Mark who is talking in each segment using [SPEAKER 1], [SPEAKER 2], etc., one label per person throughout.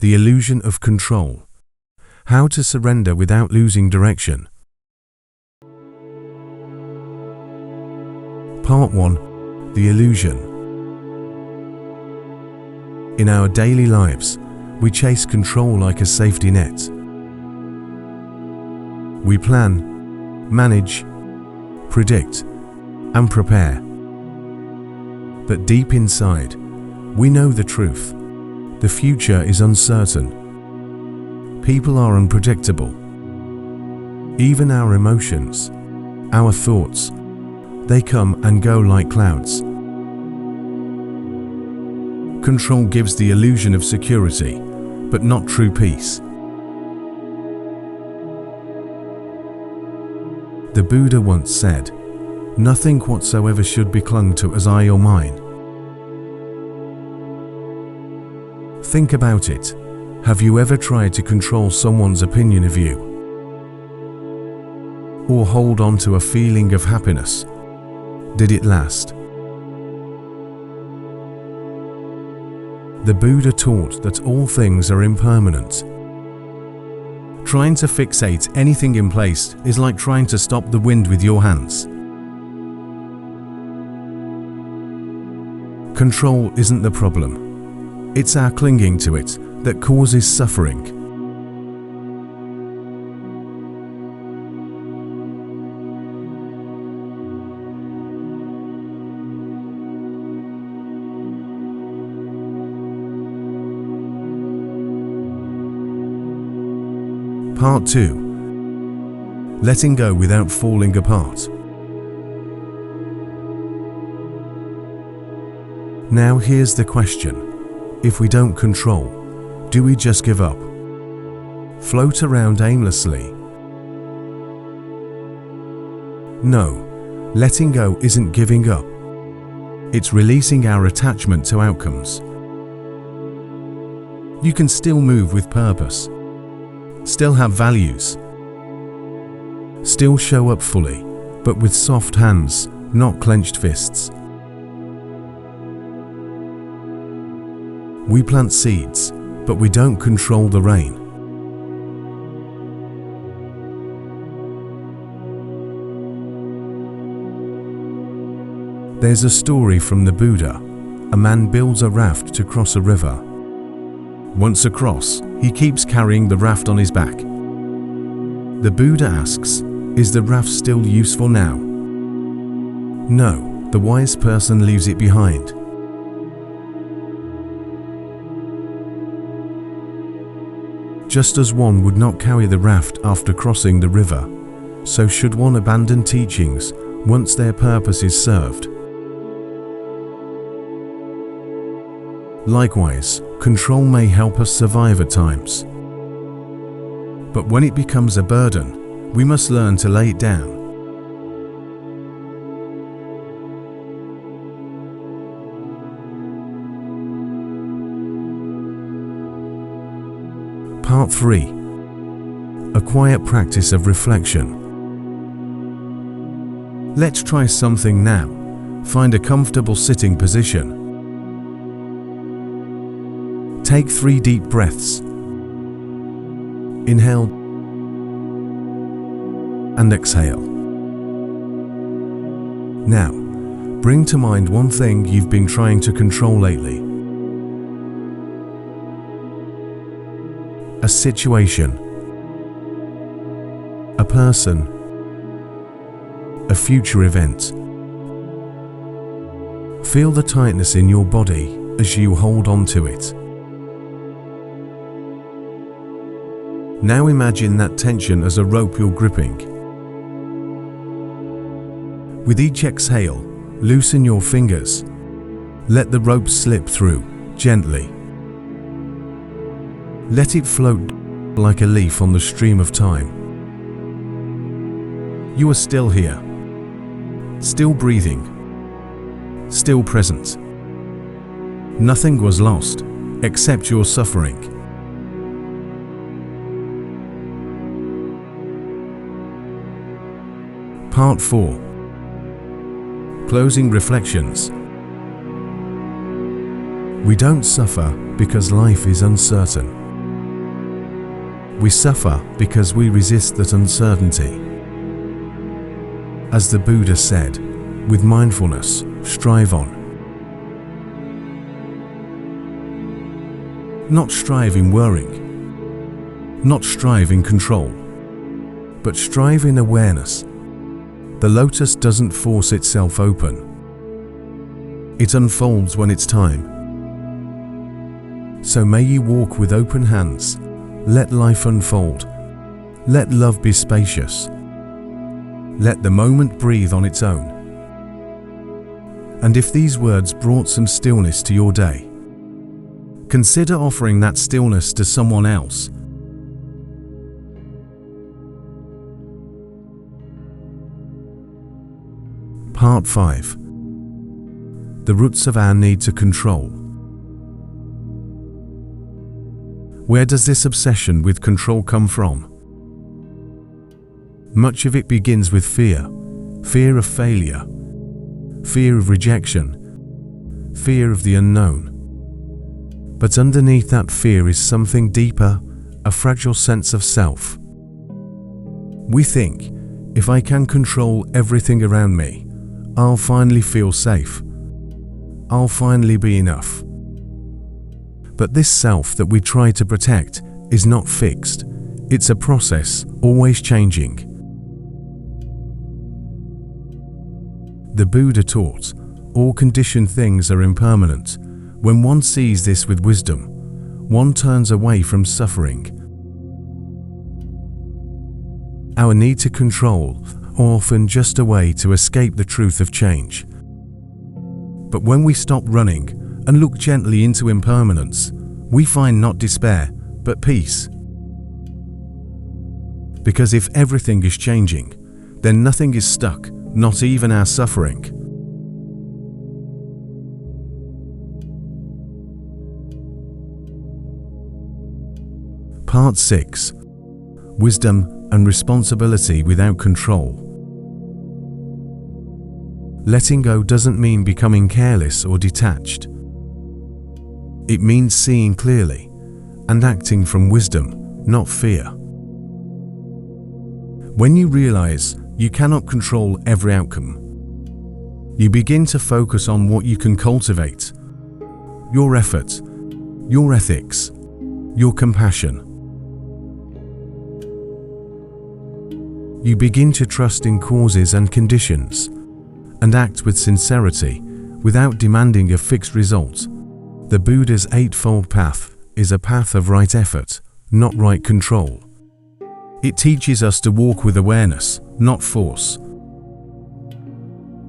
[SPEAKER 1] The illusion of control. How to surrender without losing direction. Part 1. The illusion. In our daily lives, we chase control like a safety net. We plan, manage, predict, and prepare. But deep inside, we know the truth. The future is uncertain. People are unpredictable. Even our emotions, our thoughts, they come and go like clouds. Control gives the illusion of security, but not true peace. The Buddha once said, "Nothing whatsoever should be clung to as I or mine." Think about it. Have you ever tried to control someone's opinion of you? Or hold on to a feeling of happiness? Did it last? The Buddha taught that all things are impermanent. Trying to fixate anything in place is like trying to stop the wind with your hands. Control isn't the problem. It's our clinging to it that causes suffering. Part 2. Letting go without falling apart. Now here's the question. If we don't control, do we just give up? Float around aimlessly? No, letting go isn't giving up. It's releasing our attachment to outcomes. You can still move with purpose, still have values, still show up fully, but with soft hands, not clenched fists. We plant seeds, but we don't control the rain. There's a story from the Buddha. A man builds a raft to cross a river. Once across, he keeps carrying the raft on his back. The Buddha asks, "Is the raft still useful now?" No, the wise person leaves it behind. Just as one would not carry the raft after crossing the river, so should one abandon teachings once their purpose is served. Likewise, control may help us survive at times. But when it becomes a burden, we must learn to lay it down. Part 3. A quiet practice of reflection. Let's try something now. Find a comfortable sitting position. Take 3 deep breaths. Inhale and exhale. Now, bring to mind one thing you've been trying to control lately. A situation, a person, a future event. Feel the tightness in your body as you hold on to it. Now imagine that tension as a rope you're gripping. With each exhale, loosen your fingers. Let the rope slip through, gently. Let it float like a leaf on the stream of time. You are still here, still breathing, still present. Nothing was lost, except your suffering. Part 4. Closing reflections. We don't suffer because life is uncertain. We suffer because we resist that uncertainty. As the Buddha said, with mindfulness, strive on. Not strive in worrying, not strive in control, but strive in awareness. The lotus doesn't force itself open. It unfolds when it's time. So may you walk with open hands. Let life unfold. Let love be spacious. Let the moment breathe on its own. And if these words brought some stillness to your day, consider offering that stillness to someone else. Part 5. The roots of our need to control. Where does this obsession with control come from? Much of it begins with fear. Fear of failure, fear of rejection, fear of the unknown. But underneath that fear is something deeper, a fragile sense of self. We think, if I can control everything around me, I'll finally feel safe. I'll finally be enough. But this self that we try to protect is not fixed. It's a process, always changing. The Buddha taught, all conditioned things are impermanent. When one sees this with wisdom, one turns away from suffering. Our need to control are often just a way to escape the truth of change. But when we stop running and look gently into impermanence, we find not despair, but peace. Because if everything is changing, then nothing is stuck, not even our suffering. Part 6. Wisdom and responsibility without control. Letting go doesn't mean becoming careless or detached. It means seeing clearly and acting from wisdom, not fear. When you realize you cannot control every outcome, you begin to focus on what you can cultivate: your effort, your ethics, your compassion. You begin to trust in causes and conditions and act with sincerity without demanding a fixed result. The Buddha's Eightfold Path is a path of right effort, not right control. It teaches us to walk with awareness, not force.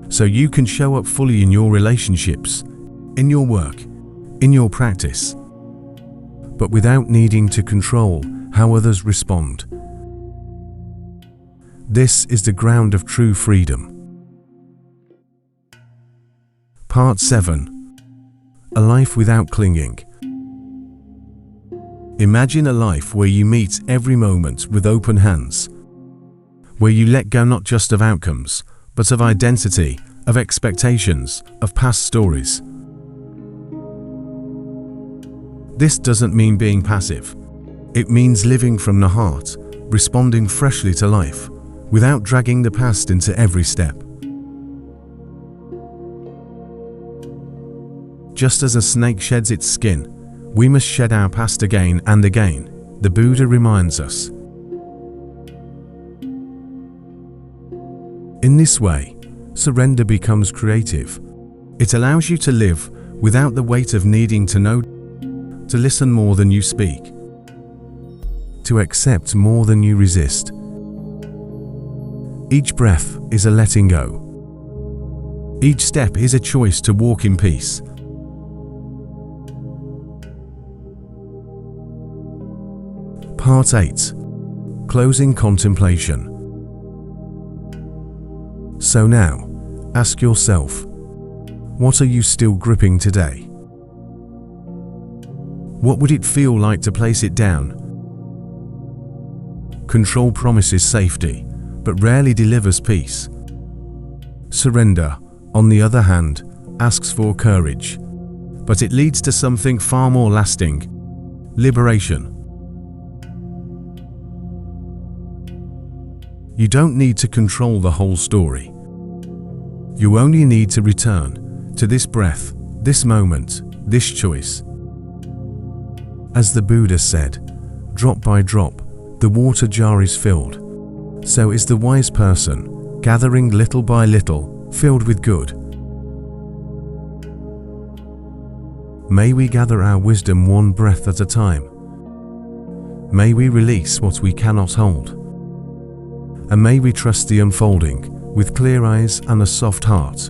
[SPEAKER 1] So you can show up fully in your relationships, in your work, in your practice, but without needing to control how others respond. This is the ground of true freedom. Part 7. A life without clinging. Imagine a life where you meet every moment with open hands, where you let go not just of outcomes, but of identity, of expectations, of past stories. This doesn't mean being passive. It means living from the heart, responding freshly to life, without dragging the past into every step. Just as a snake sheds its skin, we must shed our past again and again, the Buddha reminds us. In this way, surrender becomes creative. It allows you to live without the weight of needing to know, to listen more than you speak, to accept more than you resist. Each breath is a letting go. Each step is a choice to walk in peace. Part 8. Closing contemplation. So now, ask yourself, what are you still gripping today? What would it feel like to place it down? Control promises safety, but rarely delivers peace. Surrender, on the other hand, asks for courage, but it leads to something far more lasting: liberation. You don't need to control the whole story. You only need to return to this breath, this moment, this choice. As the Buddha said, drop by drop, the water jar is filled. So is the wise person, gathering little by little, filled with good. May we gather our wisdom one breath at a time. May we release what we cannot hold. And may we trust the unfolding with clear eyes and a soft heart.